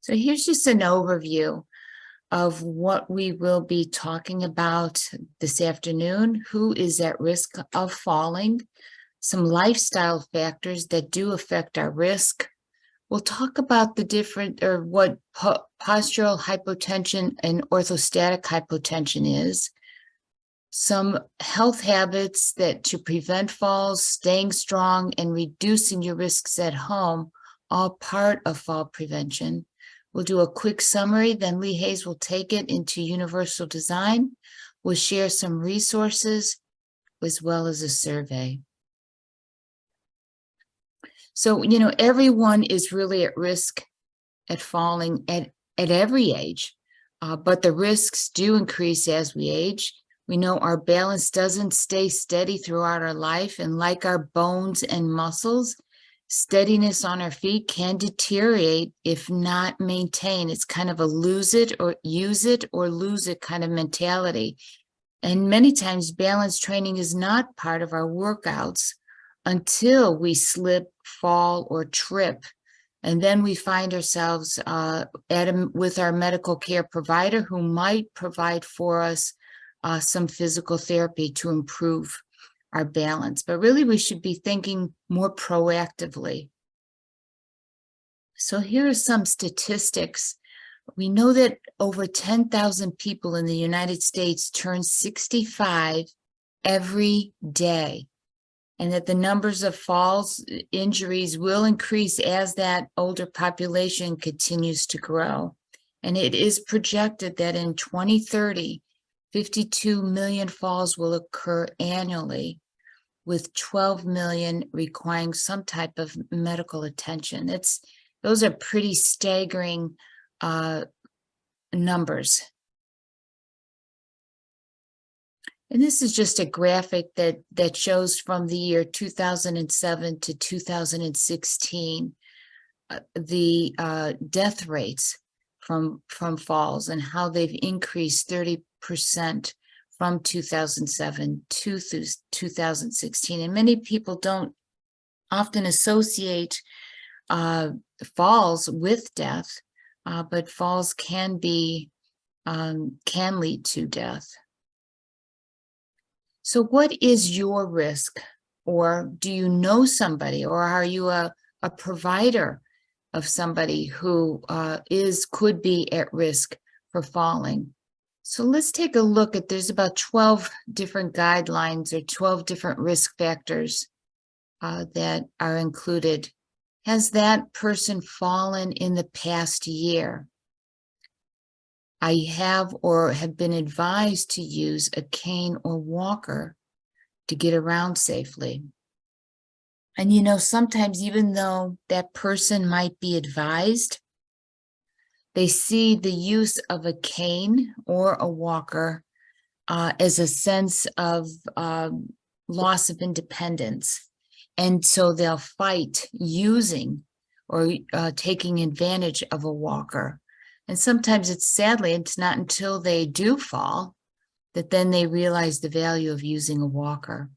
So here's just an overview of what we will be talking about this afternoon. Who is at risk of falling? Some lifestyle factors that do affect our risk. We'll talk about the different or what postural hypotension and orthostatic hypotension is. Some health habits that to prevent falls, staying strong, and reducing your risks at home, all part of fall prevention. We'll do a quick summary, then Lee Hayes will take it into universal design. We'll share some resources as well as a survey. So, everyone is really at risk at falling at every age, but the risks do increase as we age. We know our balance doesn't stay steady throughout our life, and like our bones and muscles, steadiness on our feet can deteriorate if not maintained. It's kind of a lose it or use it or lose it kind of mentality. And many times balance training is not part of our workouts until we slip, fall, or trip. And then we find ourselves with our medical care provider who might provide for us some physical therapy to improve our balance. But really, we should be thinking more proactively. So here are some statistics. We know that over 10,000 people in the United States turn 65 every day, and that the numbers of falls, injuries will increase as that older population continues to grow. And it is projected that in 2030, 52 million falls will occur annually, with 12 million requiring some type of medical attention. Those are pretty staggering numbers. And this is just a graphic that shows from the year 2007 to 2016 the death rates from falls and how they've increased 30% from 2007 to 2016. And many people don't often associate falls with death, but falls can lead to death. So what is your risk? Or do you know somebody, or are you a provider of somebody who could be at risk for falling? So let's take a look at, there's about 12 different guidelines or 12 different risk factors that are included. Has that person fallen in the past year? I have or have been advised to use a cane or walker to get around safely. And sometimes even though that person might be advised, they see the use of a cane or a walker as a sense of loss of independence. And so they'll fight using or taking advantage of a walker. And sometimes sadly, it's not until they do fall that then they realize the value of using a walker.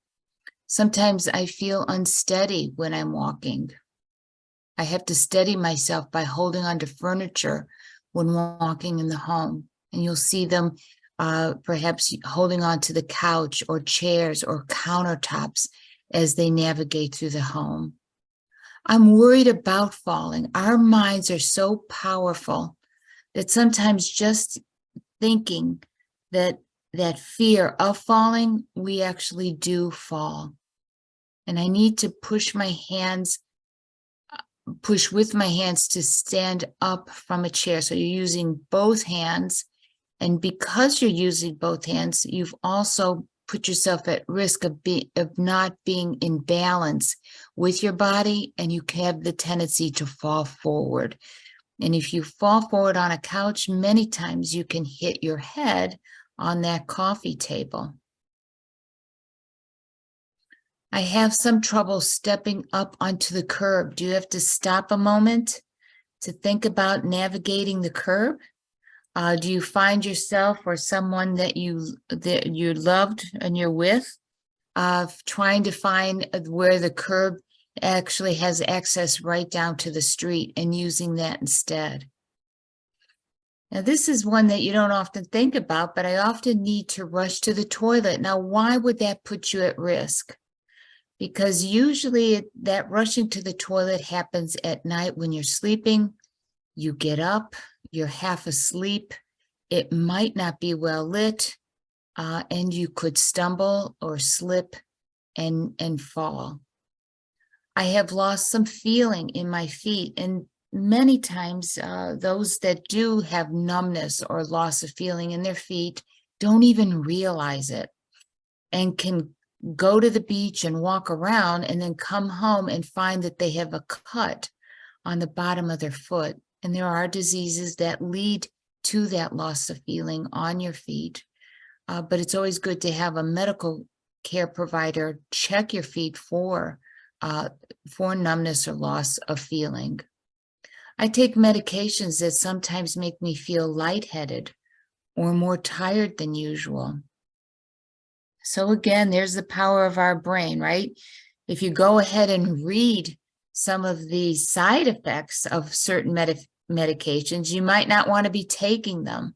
Sometimes I feel unsteady when I'm walking. I have to steady myself by holding onto furniture when walking in the home. And you'll see them perhaps holding onto the couch or chairs or countertops as they navigate through the home. I'm worried about falling. Our minds are so powerful that sometimes just thinking that fear of falling, we actually do fall. And I need to push with my hands to stand up from a chair. So you're using both hands. And because you're using both hands, you've also put yourself at risk of not being in balance with your body, and you have the tendency to fall forward. And if you fall forward on a couch, many times you can hit your head on that coffee table. I have some trouble stepping up onto the curb. Do you have to stop a moment to think about navigating the curb? Do you find yourself or someone that you loved and you're with trying to find where the curb actually has access right down to the street and using that instead? Now, this is one that you don't often think about, but I often need to rush to the toilet. Now, why would that put you at risk? Because usually that rushing to the toilet happens at night when you're sleeping. You get up, you're half asleep. It might not be well lit, and you could stumble or slip and fall. I have lost some feeling in my feet, and many times those that do have numbness or loss of feeling in their feet don't even realize it and can go to the beach and walk around and then come home and find that they have a cut on the bottom of their foot. And there are diseases that lead to that loss of feeling on your feet. But it's always good to have a medical care provider check your feet for numbness or loss of feeling. I take medications that sometimes make me feel lightheaded or more tired than usual. So again, there's the power of our brain, right? If you go ahead and read some of the side effects of certain medications, you might not want to be taking them.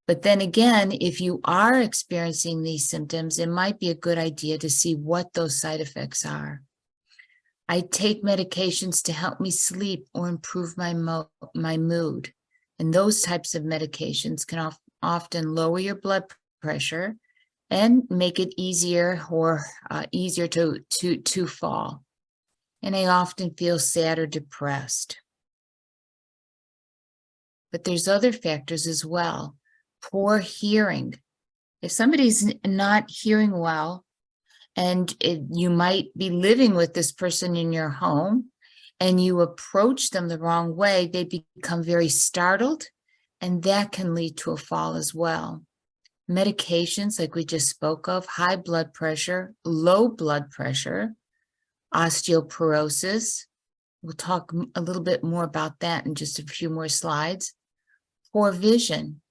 But then again, if you are experiencing these symptoms, it might be a good idea to see what those side effects are. I take medications to help me sleep or improve my mood. And those types of medications can often lower your blood pressure and make it easier to fall. And I often feel sad or depressed. But there's other factors as well. Poor hearing. If somebody's not hearing well, and you might be living with this person in your home, and you approach them the wrong way, they become very startled, and that can lead to a fall as well. Medications, like we just spoke of, high blood pressure, low blood pressure, osteoporosis. We'll talk a little bit more about that in just a few more slides. Poor vision,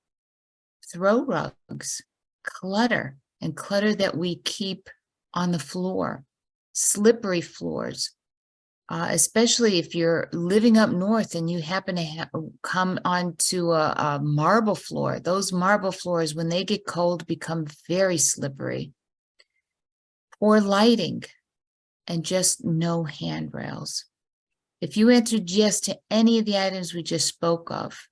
throw rugs, clutter, and clutter that we keep on the floor, slippery floors, especially if you're living up north and you happen to come onto a marble floor. Those marble floors, when they get cold, become very slippery. Poor lighting and just no handrails. If you answered yes to any of the items we just spoke of,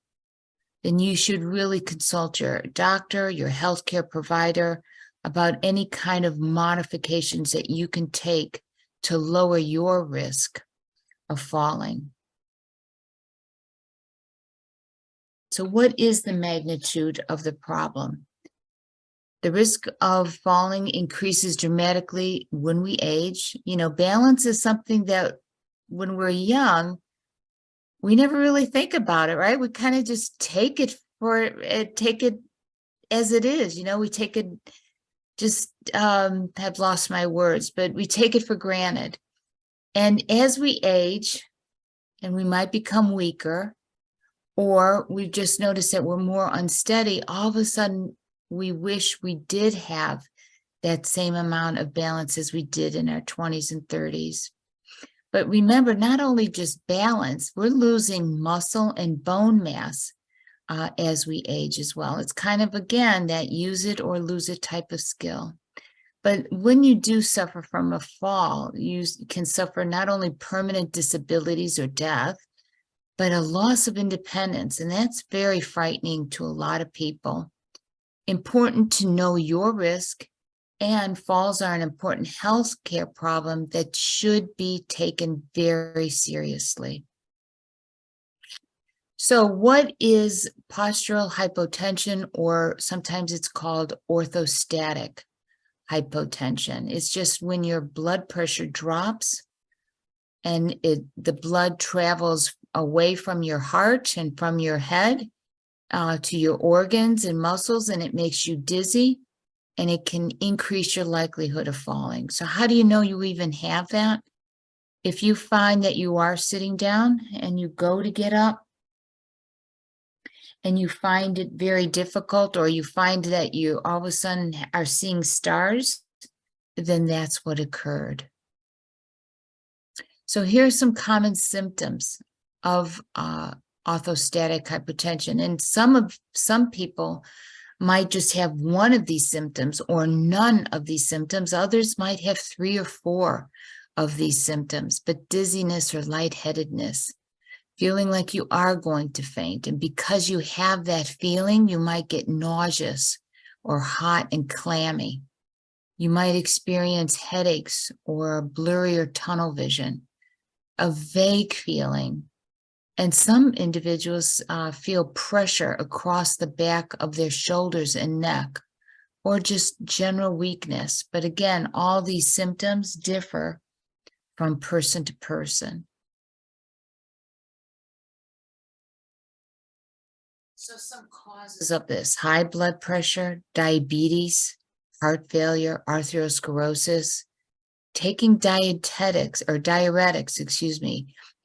then you should really consult your doctor, your healthcare provider, about any kind of modifications that you can take to lower your risk of falling. So what is the magnitude of the problem? The risk of falling increases dramatically when we age. You know, balance is something that when we're young, we never really think about it, right? We kind of just take it as it is. You know, we take it, just have lost my words, but we take it for granted. And as we age, and we might become weaker, or we've just noticed that we're more unsteady, all of a sudden we wish we did have that same amount of balance as we did in our 20s and 30s. But remember, not only just balance, we're losing muscle and bone mass as we age as well. It's kind of, again, that use it or lose it type of skill. But when you do suffer from a fall, you can suffer not only permanent disabilities or death, but a loss of independence. And that's very frightening to a lot of people. Important to know your risk, and falls are an important health care problem that should be taken very seriously. So what is postural hypotension, or sometimes it's called orthostatic hypotension? It's just when your blood pressure drops and the blood travels away from your heart and from your head to your organs and muscles, and it makes you dizzy, and it can increase your likelihood of falling. So how do you know you even have that? If you find that you are sitting down and you go to get up, and you find it very difficult, or you find that you all of a sudden are seeing stars, then that's what occurred. So here are some common symptoms of orthostatic hypotension. And some people might just have one of these symptoms or none of these symptoms. Others might have 3 or 4 of these symptoms, but dizziness or lightheadedness, feeling like you are going to faint. And because you have that feeling, you might get nauseous or hot and clammy. You might experience headaches or blurry or tunnel vision, a vague feeling. And some individuals feel pressure across the back of their shoulders and neck, or just general weakness. But again, all these symptoms differ from person to person. So some causes of this: high blood pressure, diabetes, heart failure, arteriosclerosis, taking diuretics,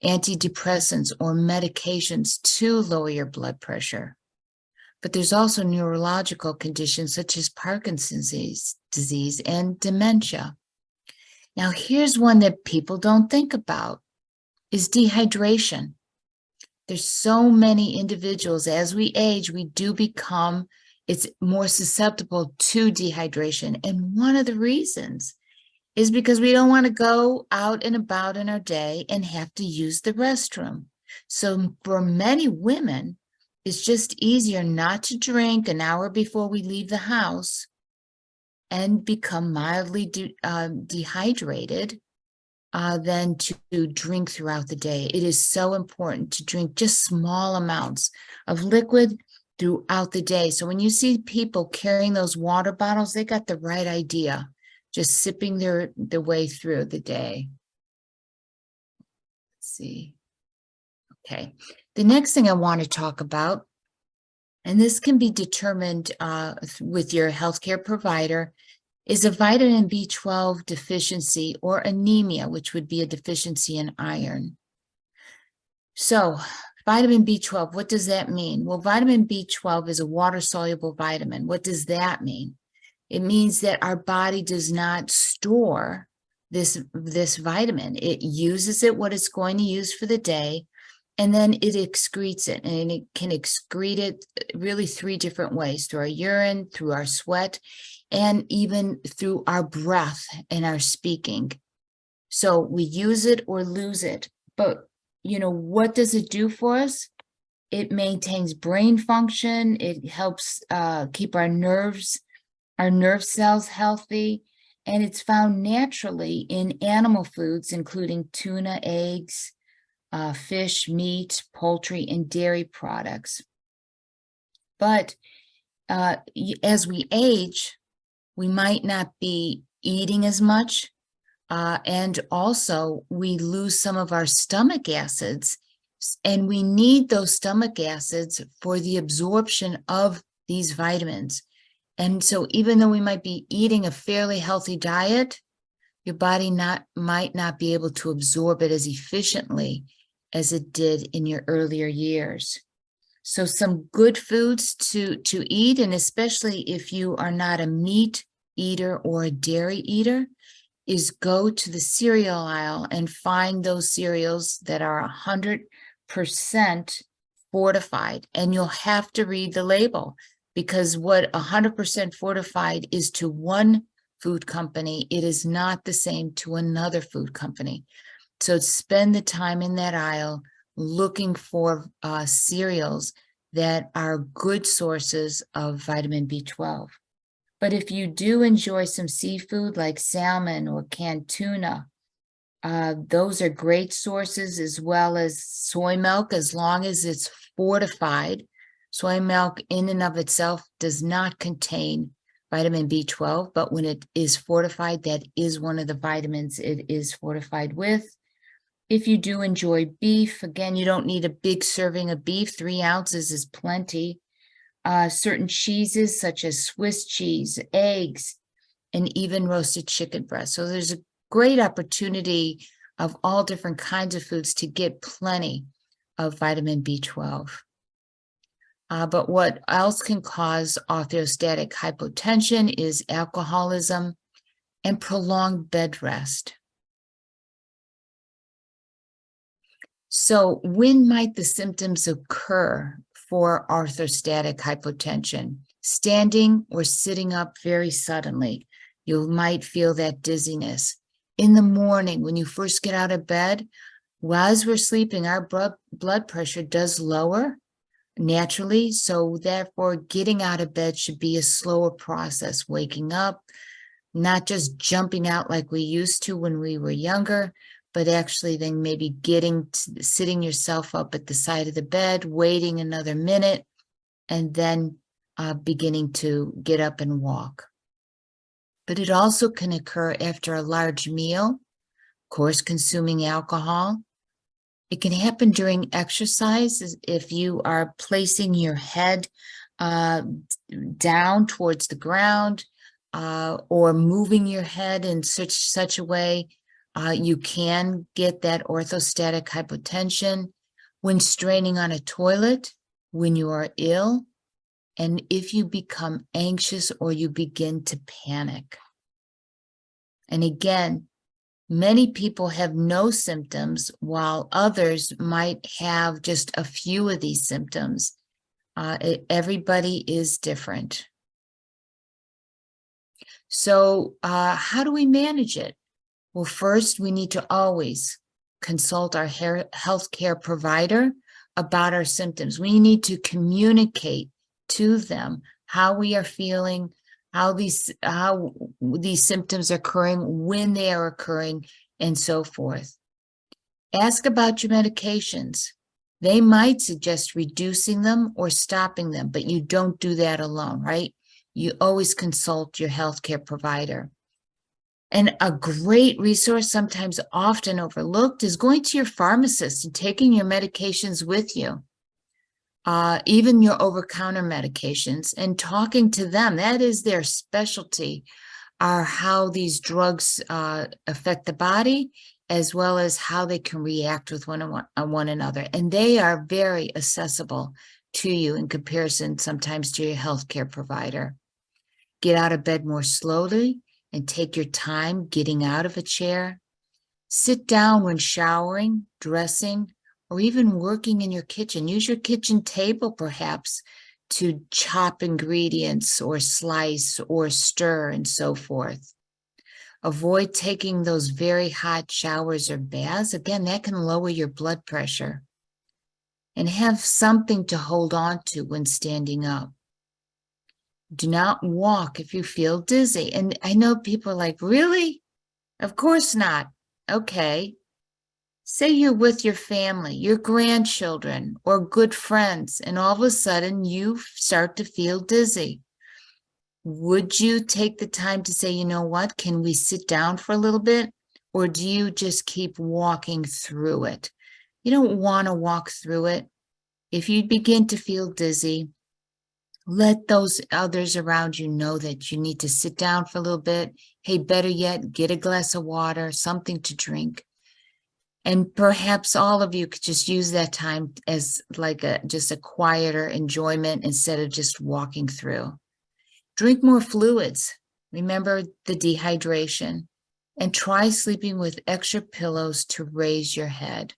antidepressants or medications to lower your blood pressure. But there's also neurological conditions such as Parkinson's disease and dementia. Now, here's one that people don't think about, is dehydration. There's so many individuals, as we age, we do become, it's more susceptible to dehydration. And one of the reasons is because we don't want to go out and about in our day and have to use the restroom. So for many women, it's just easier not to drink an hour before we leave the house and become mildly dehydrated than to drink throughout the day. It is so important to drink just small amounts of liquid throughout the day. So when you see people carrying those water bottles, they got the right idea, just sipping their way through the day. Let's see. Okay. The next thing I want to talk about, and this can be determined with your healthcare provider, is a vitamin B12 deficiency or anemia, which would be a deficiency in iron. So vitamin B12, what does that mean? Well, vitamin B12 is a water-soluble vitamin. What does that mean? It means that our body does not store this vitamin. It uses it, what it's going to use for the day, and then it excretes it. And it can excrete it really 3 different ways: through our urine, through our sweat, and even through our breath and our speaking. So we use it or lose it. But, what does it do for us? It maintains brain function. It helps keep our nerve cells healthy. And it's found naturally in animal foods, including tuna, eggs, fish, meat, poultry, and dairy products. But as we age, we might not be eating as much, and also we lose some of our stomach acids, and we need those stomach acids for the absorption of these vitamins. And so even though we might be eating a fairly healthy diet, your body might not be able to absorb it as efficiently as it did in your earlier years. So some good foods to eat, and especially if you are not a meat eater or a dairy eater, is go to the cereal aisle and find those cereals that are 100% fortified. And you'll have to read the label, because what 100% fortified is to one food company, it is not the same to another food company. So spend the time in that aisle looking for cereals that are good sources of vitamin B12. But if you do enjoy some seafood like salmon or canned tuna, those are great sources, as well as soy milk, as long as it's fortified. Soy milk in and of itself does not contain vitamin B12, but when it is fortified, that is one of the vitamins it is fortified with. If you do enjoy beef, again, you don't need a big serving of beef. 3 ounces is plenty. Certain cheeses such as Swiss cheese, eggs, and even roasted chicken breast. So there's a great opportunity of all different kinds of foods to get plenty of vitamin B12. But what else can cause orthostatic hypotension is alcoholism and prolonged bed rest. So when might the symptoms occur for orthostatic hypotension? Standing or sitting up very suddenly. You might feel that dizziness. In the morning, when you first get out of bed, as we're sleeping, our blood pressure does lower naturally. So therefore, getting out of bed should be a slower process. Waking up, not just jumping out like we used to when we were younger, but actually then maybe sitting yourself up at the side of the bed, waiting another minute, and then beginning to get up and walk. But it also can occur after a large meal, of course, consuming alcohol. It can happen during exercise if you are placing your head down towards the ground or moving your head in such a way you can get that orthostatic hypotension when straining on a toilet, when you are ill, and if you become anxious or you begin to panic. And again, many people have no symptoms, while others might have just a few of these symptoms. Everybody is different. So how do we manage it? Well, first, we need to always consult our healthcare provider about our symptoms. We need to communicate to them how we are feeling, how these symptoms are occurring, when they are occurring, and so forth. Ask about your medications. They might suggest reducing them or stopping them, but you don't do that alone, right? You always consult your healthcare provider. And a great resource, sometimes often overlooked, is going to your pharmacist and taking your medications with you. Even your over-counter medications, and talking to them. That is their specialty, are how these drugs affect the body, as well as how they can react with one another. And they are very accessible to you in comparison sometimes to your healthcare provider. Get out of bed more slowly and take your time getting out of a chair. Sit down when showering, dressing, or even working in your kitchen. Use your kitchen table, perhaps, to chop ingredients or slice or stir and so forth. Avoid taking those very hot showers or baths. Again, that can lower your blood pressure. And have something to hold on to when standing up. Do not walk if you feel dizzy. And I know people are like, really? Of course not. Okay. Say you're with your family, your grandchildren, or good friends, and all of a sudden you start to feel dizzy. Would you take the time to say, you know what, can we sit down for a little bit? Or do you just keep walking through it? You don't want to walk through it. If you begin to feel dizzy, let those others around you know that you need to sit down for a little bit. Hey, better yet, get a glass of water, something to drink. And perhaps all of you could just use that time as like just a quieter enjoyment instead of just walking through. Drink more fluids. Remember the dehydration. And try sleeping with extra pillows to raise your head.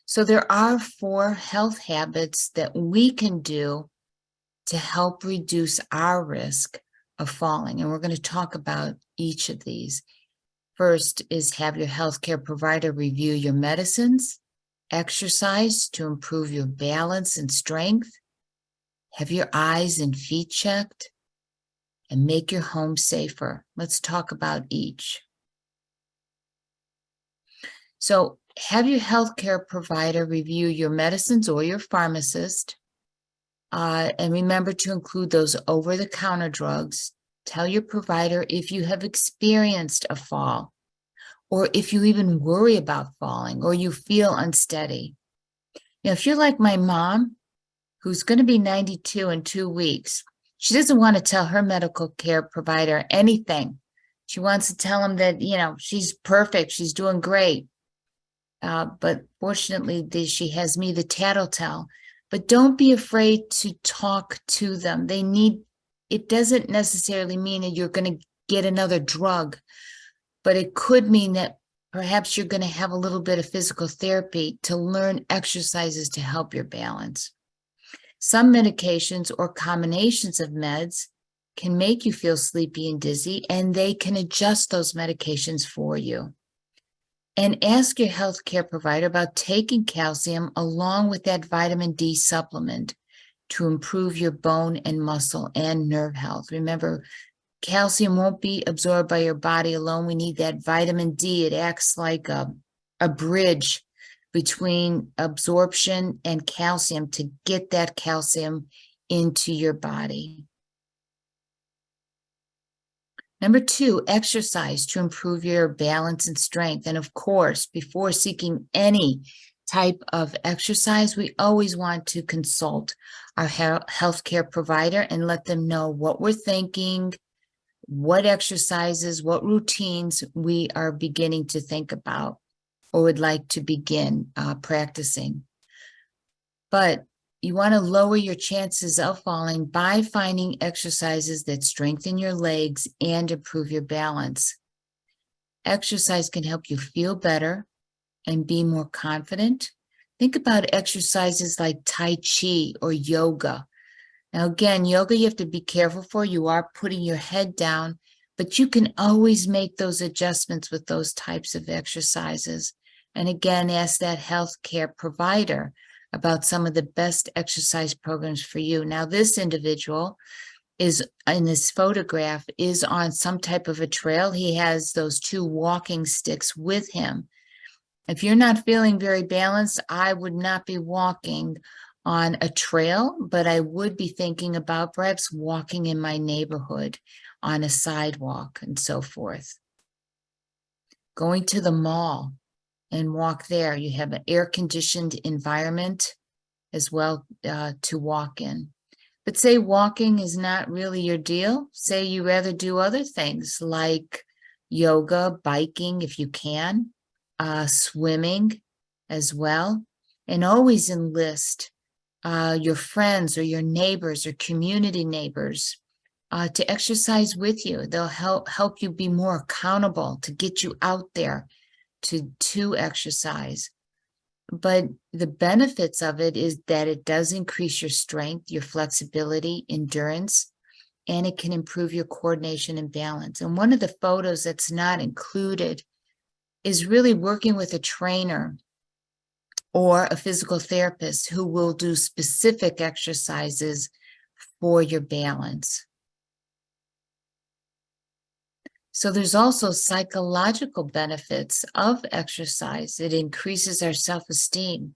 So there are 4 health habits that we can do to help reduce our risk of falling. And we're going to talk about each of these. First is have your healthcare provider review your medicines, exercise to improve your balance and strength, have your eyes and feet checked, and make your home safer. Let's talk about each. So have your healthcare provider review your medicines or your pharmacist. And remember to include those over-the-counter drugs. Tell your provider if you have experienced a fall, or if you even worry about falling, or you feel unsteady. Now, if you're like my mom, who's going to be 92 in 2 weeks, she doesn't want to tell her medical care provider anything. She wants to tell him that, you know, she's perfect, she's doing great. But fortunately, she has me, the tattletale. But don't be afraid to talk to them. It doesn't necessarily mean that you're going to get another drug, but it could mean that Perhaps you're going to have a little bit of physical therapy to learn exercises to help your balance. Some medications or combinations of meds can make you feel sleepy and dizzy, and they can adjust those medications for you. And ask your healthcare provider about taking calcium along with that vitamin D supplement to improve your bone and muscle and nerve health. Remember, calcium won't be absorbed by your body alone. We need that vitamin D. It acts like a bridge between absorption and calcium to get that calcium into your body. Number 2, exercise to improve your balance and strength. And of course, before seeking any type of exercise, we always want to consult our healthcare provider and let them know what we're thinking, what exercises, what routines we are beginning to think about or would like to begin practicing. But you want to lower your chances of falling by finding exercises that strengthen your legs and improve your balance. Exercise can help you feel better and be more confident. Think about exercises like Tai Chi or yoga. Now, again, yoga you have to be careful for. You are putting your head down, but you can always make those adjustments with those types of exercises. And again, ask that healthcare provider about some of the best exercise programs for you. Now, this individual is in this photograph is on some type of a trail. He has those 2 walking sticks with him. If you're not feeling very balanced, I would not be walking on a trail, but I would be thinking about perhaps walking in my neighborhood on a sidewalk and so forth. Going to the mall and walk there. You have an air-conditioned environment as well to walk in. But say walking is not really your deal. Say you rather do other things like yoga, biking if you can, swimming as well. And always enlist your friends or your neighbors or community neighbors to exercise with you. They'll help you be more accountable to get you out there to exercise. But the benefits of it is that it does increase your strength, your flexibility, endurance, and it can improve your coordination and balance. And one of the photos that's not included is really working with a trainer or a physical therapist who will do specific exercises for your balance. So there's also psychological benefits of exercise. It increases our self-esteem.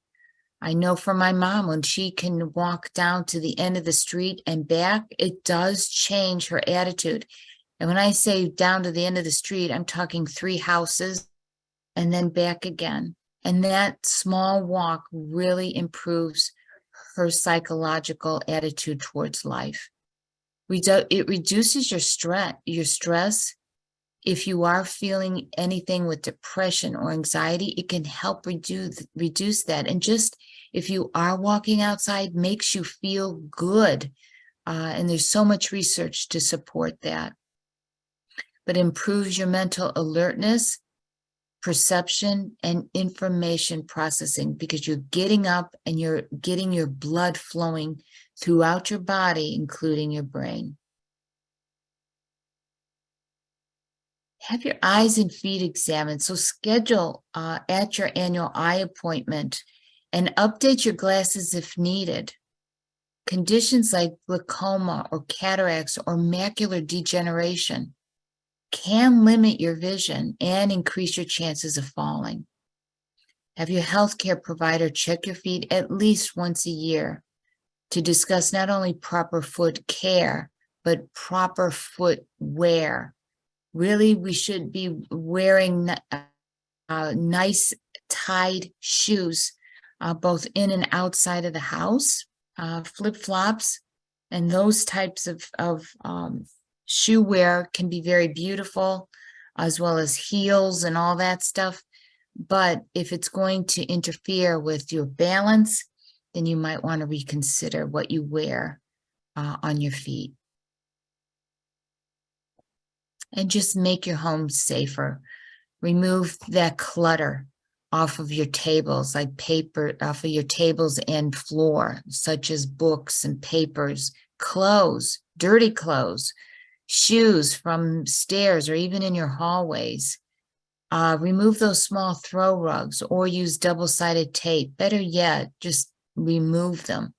I know from my mom, when she can walk down to the end of the street and back, it does change her attitude. And when I say down to the end of the street, I'm talking 3 houses and then back again. And that small walk really improves her psychological attitude towards life. It reduces your stress. If you are feeling anything with depression or anxiety, it can help reduce that. And just if you are walking outside, makes you feel good. And there's so much research to support that. But improves your mental alertness, perception, and information processing, because you're getting up and you're getting your blood flowing throughout your body, including your brain. Have your eyes and feet examined. So schedule at your annual eye appointment and update your glasses if needed. Conditions like glaucoma or cataracts or macular degeneration can limit your vision and increase your chances of falling. Have your healthcare provider check your feet at least once a year to discuss not only proper foot care, but proper foot wear. Really, we should be wearing nice tied shoes, both in and outside of the house, flip-flops, and those types of shoe wear can be very beautiful, as well as heels and all that stuff. But if it's going to interfere with your balance, then you might want to reconsider what you wear on your feet. And just make your home safer. Remove that clutter off of your tables, like paper, off of your tables and floor, such as books and papers, clothes, dirty clothes, shoes from stairs or even in your hallways. Remove those small throw rugs or use double-sided tape. Better yet, just remove them.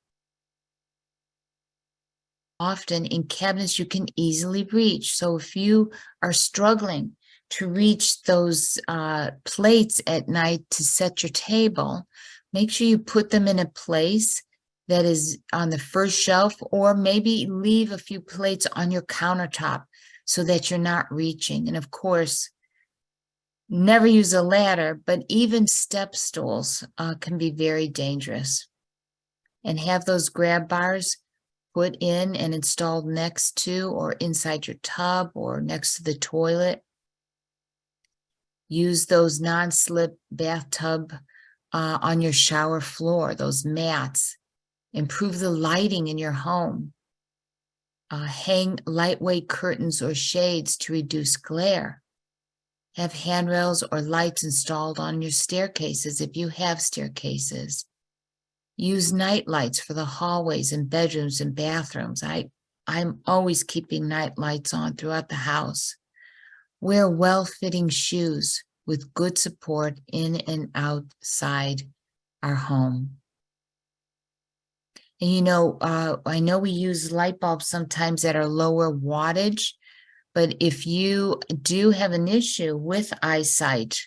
Often in cabinets you can easily reach. So if you are struggling to reach those plates at night to set your table, make sure you put them in a place that is on the first shelf, or maybe leave a few plates on your countertop so that you're not reaching. And of course, never use a ladder, but even step stools can be very dangerous. And have those grab bars put in and installed next to or inside your tub or next to the toilet. Use those non-slip bathtub on your shower floor, those mats. Improve the lighting in your home. Hang lightweight curtains or shades to reduce glare. Have handrails or lights installed on your staircases if you have staircases. Use night lights for the hallways and bedrooms and bathrooms. I'm always keeping night lights on throughout the house. Wear well-fitting shoes with good support in and outside our home. And you know, I know we use light bulbs sometimes that are lower wattage, but if you do have an issue with eyesight,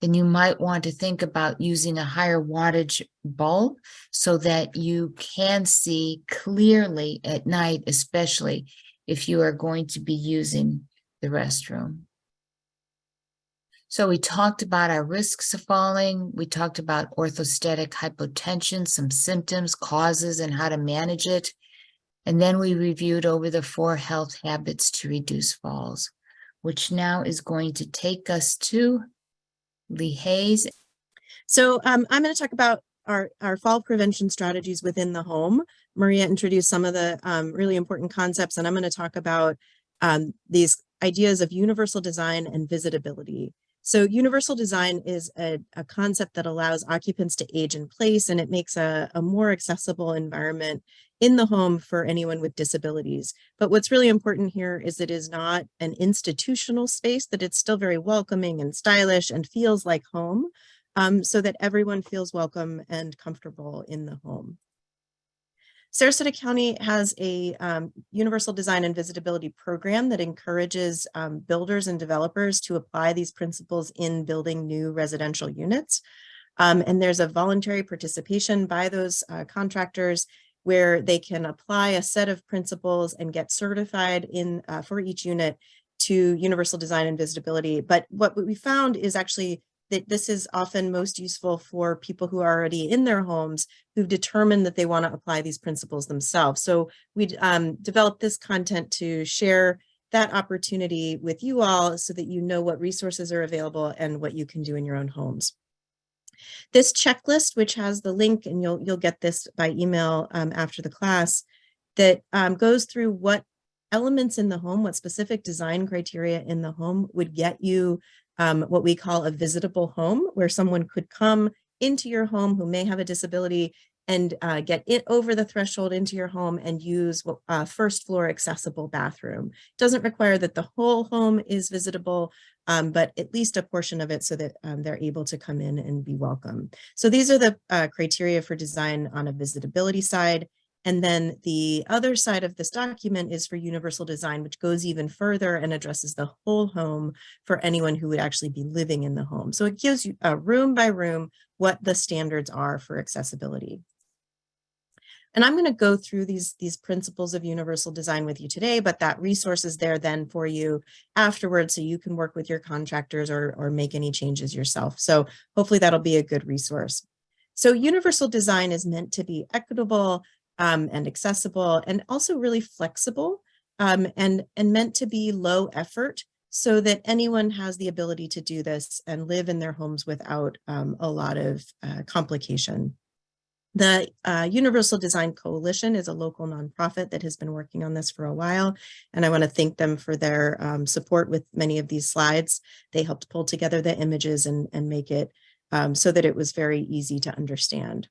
then you might want to think about using a higher wattage bulb so that you can see clearly at night, especially if you are going to be using the restroom. So we talked about our risks of falling. We talked about orthostatic hypotension, some symptoms, causes, and how to manage it. And then we reviewed over the 4 health habits to reduce falls, which now is going to take us to Lee Hayes. So I'm going to talk about our fall prevention strategies within the home. Maria introduced some of the really important concepts, and I'm going to talk about these ideas of universal design and visitability. So universal design is a concept that allows occupants to age in place, and it makes a more accessible environment in the home for anyone with disabilities. But what's really important here is it is not an institutional space, that it's still very welcoming and stylish and feels like home, so that everyone feels welcome and comfortable in the home. Sarasota County has a universal design and visitability program that encourages builders and developers to apply these principles in building new residential units. And there's a voluntary participation by those contractors where they can apply a set of principles and get certified in for each unit to universal design and visitability. But what we found is actually that this is often most useful for people who are already in their homes who've determined that they want to apply these principles themselves. So we developed this content to share that opportunity with you all so that you know what resources are available and what you can do in your own homes. This checklist, which has the link, and you'll get this by email after the class, that goes through what elements in the home, what specific design criteria in the home would get you what we call a visitable home, where someone could come into your home who may have a disability and get it over the threshold into your home and use first floor accessible bathroom. It doesn't require that the whole home is visitable, but at least a portion of it so that they're able to come in and be welcome. So these are the criteria for design on a visitability side. And then the other side of this document is for universal design, which goes even further and addresses the whole home for anyone who would actually be living in the home. So it gives you room by room what the standards are for accessibility. And I'm going to go through these principles of universal design with you today, but that resource is there then for you afterwards so you can work with your contractors or make any changes yourself. So hopefully that'll be a good resource. So universal design is meant to be equitable and accessible and also really flexible and meant to be low effort so that anyone has the ability to do this and live in their homes without a lot of complication. The Universal Design Coalition is a local nonprofit that has been working on this for a while, and I want to thank them for their support with many of these slides. They helped pull together the images and make it so that it was very easy to understand.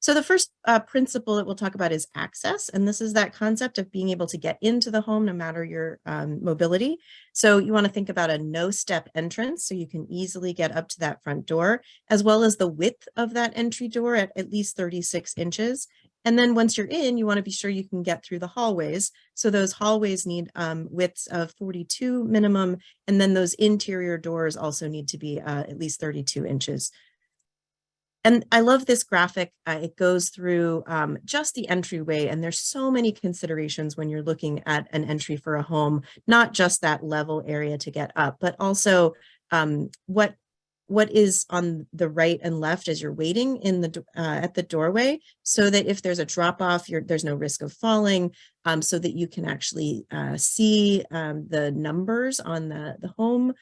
So the first principle that we'll talk about is access, and this is that concept of being able to get into the home no matter your mobility. So you want to think about a no-step entrance, so you can easily get up to that front door, as well as the width of that entry door at least 36 inches. And then once you're in, you want to be sure you can get through the hallways. So those hallways need widths of 42 minimum, and then those interior doors also need to be at least 32 inches. And I love this graphic. It goes through just the entryway, and there's so many considerations when you're looking at an entry for a home, not just that level area to get up, but also what is on the right and left as you're waiting in the at the doorway, so that if there's a drop off, there's no risk of falling, so that you can actually see the numbers on the home.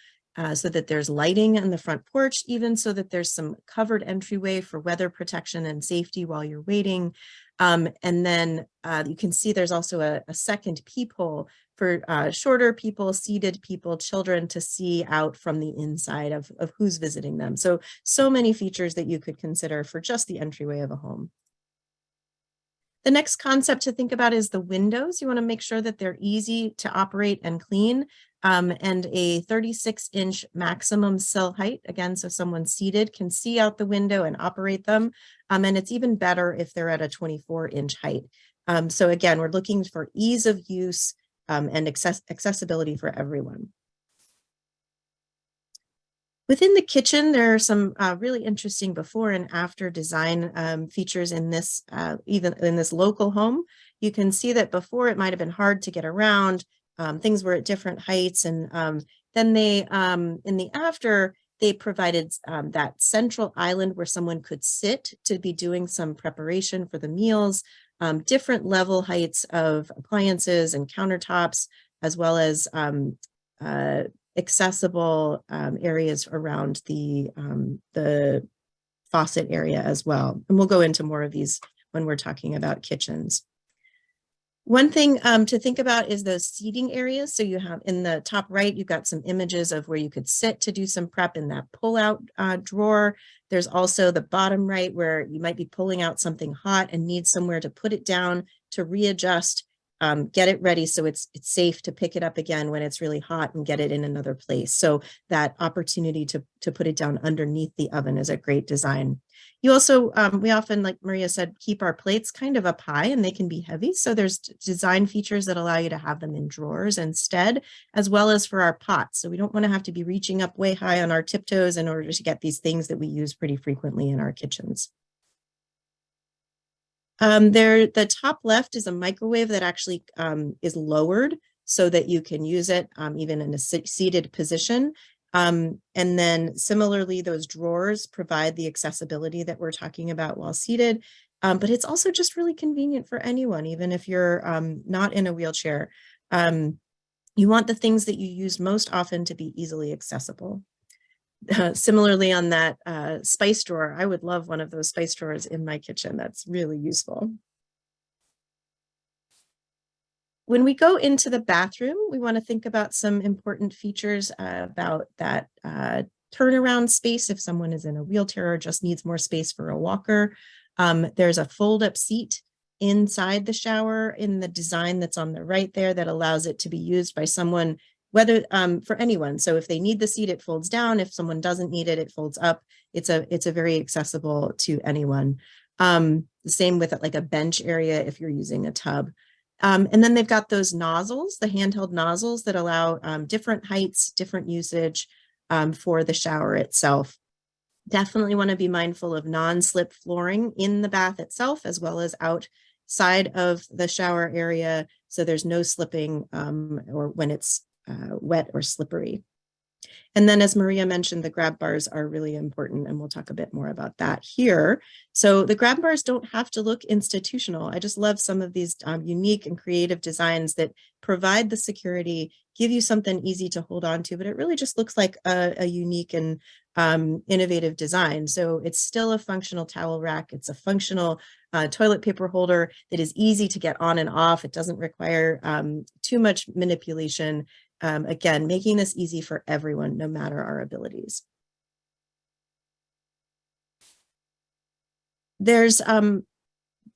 So that there's lighting on the front porch, even so that there's some covered entryway for weather protection and safety while you're waiting. And then you can see there's also a second peephole for shorter people, seated people, children to see out from the inside of who's visiting them. So many features that you could consider for just the entryway of a home. The next concept to think about is the windows. You want to make sure that they're easy to operate and clean, and a 36-inch maximum sill height, again, so someone seated can see out the window and operate them. And it's even better if they're at a 24-inch height. So again, we're looking for ease of use and accessibility for everyone. Within the kitchen, there are some really interesting before and after design features in this, even in this local home. You can see that before it might have been hard to get around. Things were at different heights, and then they, in the after, they provided that central island where someone could sit to be doing some preparation for the meals, different level heights of appliances and countertops, as well as accessible areas around the faucet area as well. And we'll go into more of these when we're talking about kitchens. One thing to think about is those seating areas. So you have in the top right, you've got some images of where you could sit to do some prep in that pull-out drawer. There's also the bottom right where you might be pulling out something hot and need somewhere to put it down to readjust, get it ready so it's safe to pick it up again when it's really hot and get it in another place. So that opportunity to put it down underneath the oven is a great design. You also, we often, like Maria said, keep our plates kind of up high and they can be heavy. So there's design features that allow you to have them in drawers instead, as well as for our pots. So we don't want to have to be reaching up way high on our tiptoes in order to get these things that we use pretty frequently in our kitchens. The top left is a microwave that actually is lowered so that you can use it even in a seated position. And then similarly, those drawers provide the accessibility that we're talking about while seated, but it's also just really convenient for anyone, even if you're not in a wheelchair. You want the things that you use most often to be easily accessible. Similarly, on that spice drawer, I would love one of those spice drawers in my kitchen. That's really useful. When we go into the bathroom, we want to think about some important features about that turnaround space if someone is in a wheelchair or just needs more space for a walker. There's a fold-up seat inside the shower in the design that's on the right there that allows it to be used by someone, whether for anyone. So if they need the seat, it folds down. If someone doesn't need it, it folds up. It's a very accessible to anyone. The same with like a bench area if you're using a tub. And then they've got those nozzles, the handheld nozzles that allow different heights, different usage for the shower itself. Definitely want to be mindful of non-slip flooring in the bath itself, as well as outside of the shower area, so there's no slipping or when it's wet or slippery. And then, as Maria mentioned, the grab bars are really important, and we'll talk a bit more about that here. So the grab bars don't have to look institutional. I just love some of these unique and creative designs that provide the security, give you something easy to hold on to, but it really just looks like a unique and innovative design. So it's still a functional towel rack. It's a functional toilet paper holder that is easy to get on and off. It doesn't require too much manipulation. Again, making this easy for everyone, no matter our abilities. There's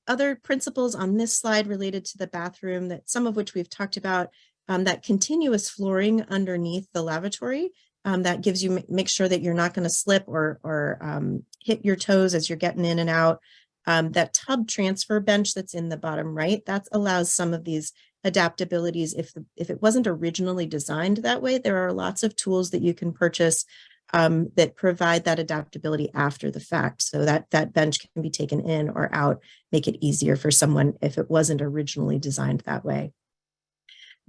other principles on this slide related to the bathroom, that some of which we've talked about, that continuous flooring underneath the lavatory. That gives you, make sure that you're not going to slip or hit your toes as you're getting in and out. That tub transfer bench that's in the bottom right, that allows some of these adaptabilities. If it wasn't originally designed that way, there are lots of tools that you can purchase that provide that adaptability after the fact, so that that bench can be taken in or out, make it easier for someone if it wasn't originally designed that way.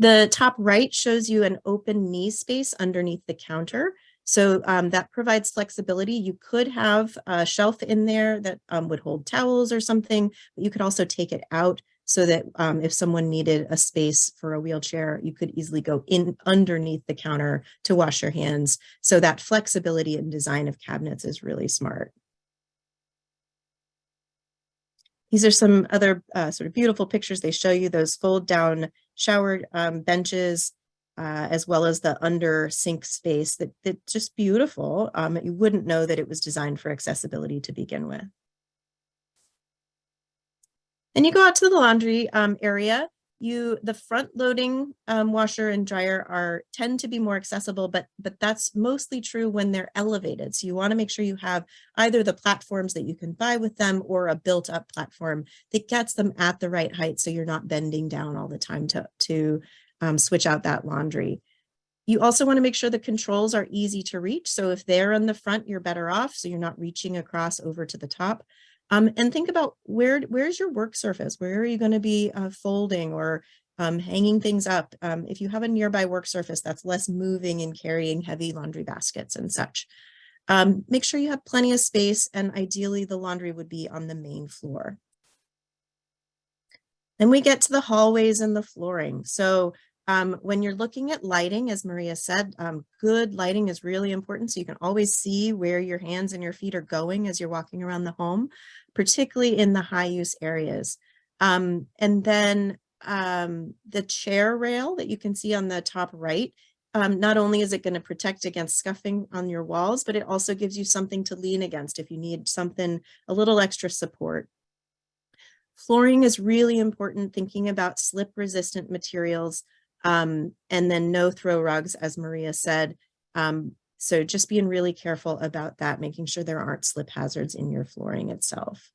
The top right shows you an open knee space underneath the counter. So that provides flexibility. You could have a shelf in there that would hold towels or something, but you could also take it out so that if someone needed a space for a wheelchair, you could easily go in underneath the counter to wash your hands. So that flexibility and design of cabinets is really smart. These are some other sort of beautiful pictures. They show you those fold down shower benches, as well as the under sink space that just beautiful. You wouldn't know that it was designed for accessibility to begin with. Then you go out to the laundry area. The front loading washer and dryer tend to be more accessible, but that's mostly true when they're elevated. So you want to make sure you have either the platforms that you can buy with them or a built-up platform that gets them at the right height, so you're not bending down all the time to switch out that laundry. You also want to make sure the controls are easy to reach. So if they're on the front, you're better off, so you're not reaching across over to the top. And think about where's your work surface? Where are you going to be folding or hanging things up? If you have a nearby work surface, that's less moving and carrying heavy laundry baskets and such. Make sure you have plenty of space, and ideally the laundry would be on the main floor. Then we get to the hallways and the flooring. So when you're looking at lighting, as Maria said, good lighting is really important. So you can always see where your hands and your feet are going as you're walking around the home, particularly in the high use areas. And then the chair rail that you can see on the top right, not only is it going to protect against scuffing on your walls, but it also gives you something to lean against if you need something, a little extra support. Flooring is really important, thinking about slip resistant materials. And then no throw rugs, as Maria said. So just being really careful about that, making sure there aren't slip hazards in your flooring itself.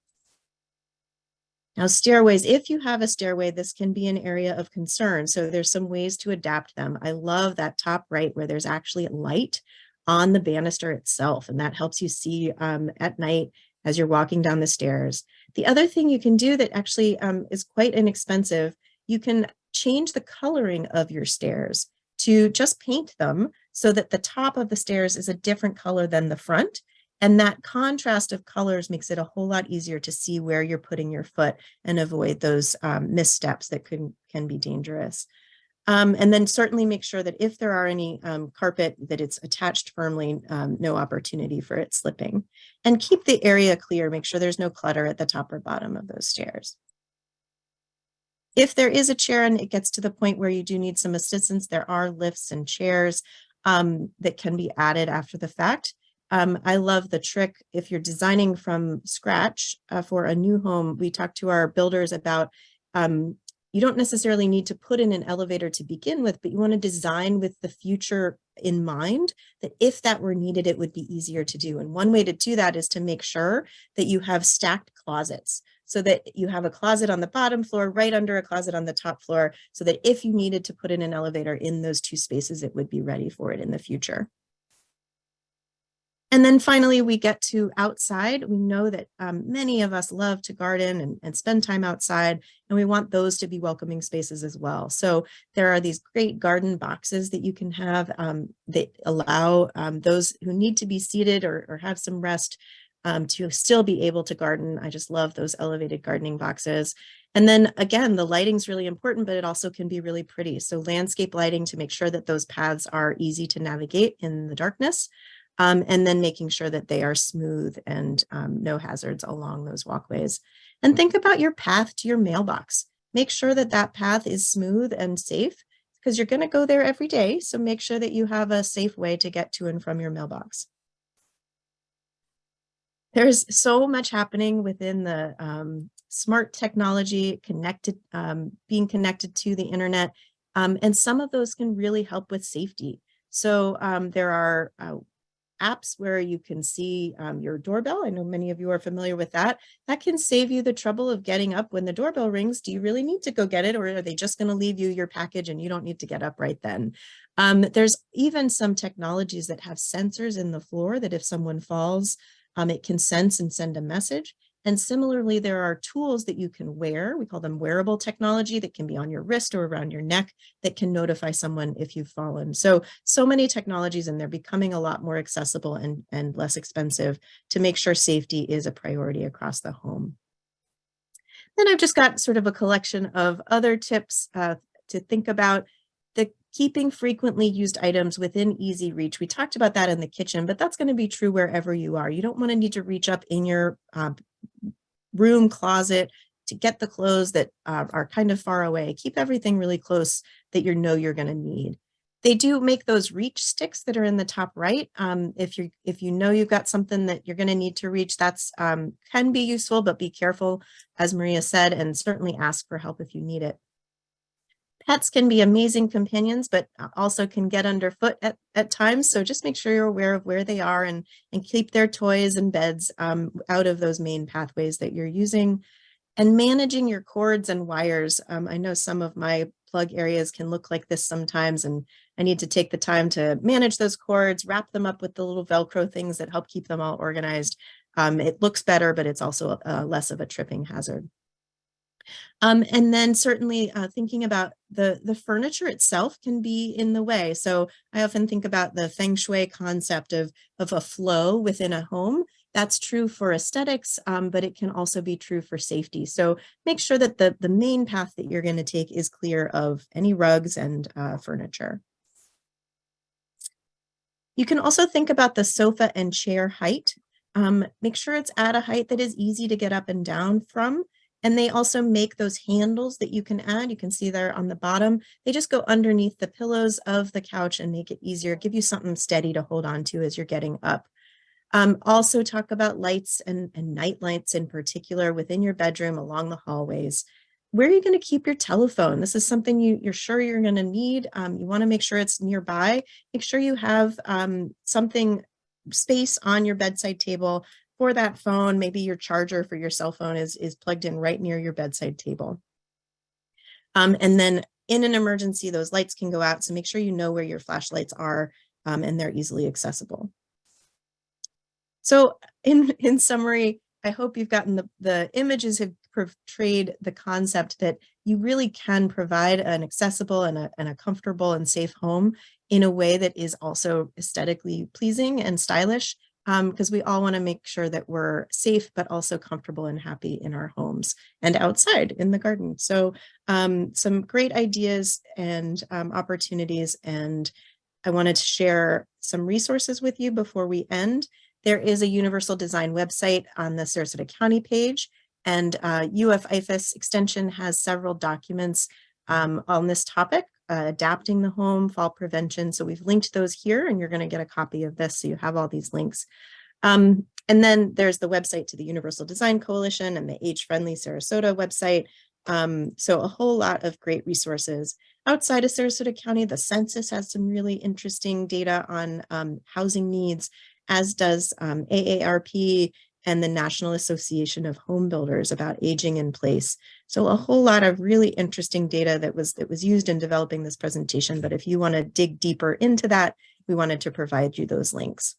Now, stairways, if you have a stairway, this can be an area of concern. So there's some ways to adapt them. I love that top right where there's actually light on the banister itself, and that helps you see at night as you're walking down the stairs. The other thing you can do that actually is quite inexpensive, you can change the coloring of your stairs to just paint them so that the top of the stairs is a different color than the front. And that contrast of colors makes it a whole lot easier to see where you're putting your foot and avoid those missteps that can be dangerous. And then certainly make sure that if there are any carpet, that it's attached firmly, no opportunity for it slipping. And keep the area clear, make sure there's no clutter at the top or bottom of those stairs. If there is a chair and it gets to the point where you do need some assistance, there are lifts and chairs that can be added after the fact. I love the trick if you're designing from scratch for a new home. We talked to our builders about you don't necessarily need to put in an elevator to begin with, but you want to design with the future in mind, that if that were needed, it would be easier to do. And one way to do that is to make sure that you have stacked closets, so that you have a closet on the bottom floor right under a closet on the top floor, so that if you needed to put in an elevator in those two spaces, it would be ready for it in the future. And then finally, we get to outside. We know that many of us love to garden and spend time outside, and we want those to be welcoming spaces as well. So there are these great garden boxes that you can have that allow those who need to be seated or have some rest to still be able to garden. I just love those elevated gardening boxes. And then again, the lighting's really important, but it also can be really pretty. So landscape lighting to make sure that those paths are easy to navigate in the darkness. And then making sure that they are smooth and no hazards along those walkways. And think about your path to your mailbox. Make sure that that path is smooth and safe because you're going to go there every day. So make sure that you have a safe way to get to and from your mailbox. There's so much happening within the smart technology, being connected to the internet, and some of those can really help with safety. So there are apps where you can see your doorbell. I know many of you are familiar with that. That can save you the trouble of getting up when the doorbell rings. Do you really need to go get it, or are they just going to leave you your package and you don't need to get up right then? There's even some technologies that have sensors in the floor that if someone falls, it can sense and send a message. And similarly, there are tools that you can wear. We call them wearable technology that can be on your wrist or around your neck that can notify someone if you've fallen. So many technologies, and they're becoming a lot more accessible and less expensive to make sure safety is a priority across the home. Then I've just got sort of a collection of other tips to think about. The keeping frequently used items within easy reach. We talked about that in the kitchen, but that's going to be true wherever you are. You don't want to need to reach up in your room closet to get the clothes that are kind of far away. Keep everything really close that you know you're going to need. They do make those reach sticks that are in the top right. If you know you've got something that you're going to need to reach, that's can be useful, but be careful, as Maria said, and certainly ask for help if you need it. Pets can be amazing companions, but also can get underfoot at times. So just make sure you're aware of where they are and keep their toys and beds out of those main pathways that you're using. And managing your cords and wires. I know some of my plug areas can look like this sometimes, and I need to take the time to manage those cords, wrap them up with the little Velcro things that help keep them all organized. It looks better, but it's also less of a tripping hazard. And then certainly thinking about the furniture itself can be in the way. So I often think about the feng shui concept of a flow within a home. That's true for aesthetics, but it can also be true for safety. So make sure that the main path that you're going to take is clear of any rugs and furniture. You can also think about the sofa and chair height. Make sure it's at a height that is easy to get up and down from. And they also make those handles that you can add. You can see there on the bottom. They just go underneath the pillows of the couch and make it easier, give you something steady to hold on to as you're getting up. Also talk about lights and night lights in particular within your bedroom along the hallways. Where are you going to keep your telephone? This is something you're sure you're going to need. You want to make sure it's nearby. Make sure you have space on your bedside table for that phone. Maybe your charger for your cell phone is plugged in right near your bedside table. And then in an emergency, those lights can go out. So make sure you know where your flashlights are and they're easily accessible. So in summary, I hope you've gotten the images have portrayed the concept that you really can provide an accessible and a comfortable and safe home in a way that is also aesthetically pleasing and stylish, because we all want to make sure that we're safe, but also comfortable and happy in our homes and outside in the garden. So some great ideas and opportunities. And I wanted to share some resources with you before we end. There is a universal design website on the Sarasota County page, and IFAS extension has several documents on this topic, adapting the home, fall prevention. So we've linked those here, and you're going to get a copy of this so you have all these links. And then there's the website to the Universal Design Coalition and the Age-Friendly Sarasota website. So a whole lot of great resources. Outside of Sarasota County, the census has some really interesting data on housing needs, as does AARP and the National Association of Home Builders about aging in place. So a whole lot of really interesting data that was used in developing this presentation. But if you want to dig deeper into that, we wanted to provide you those links.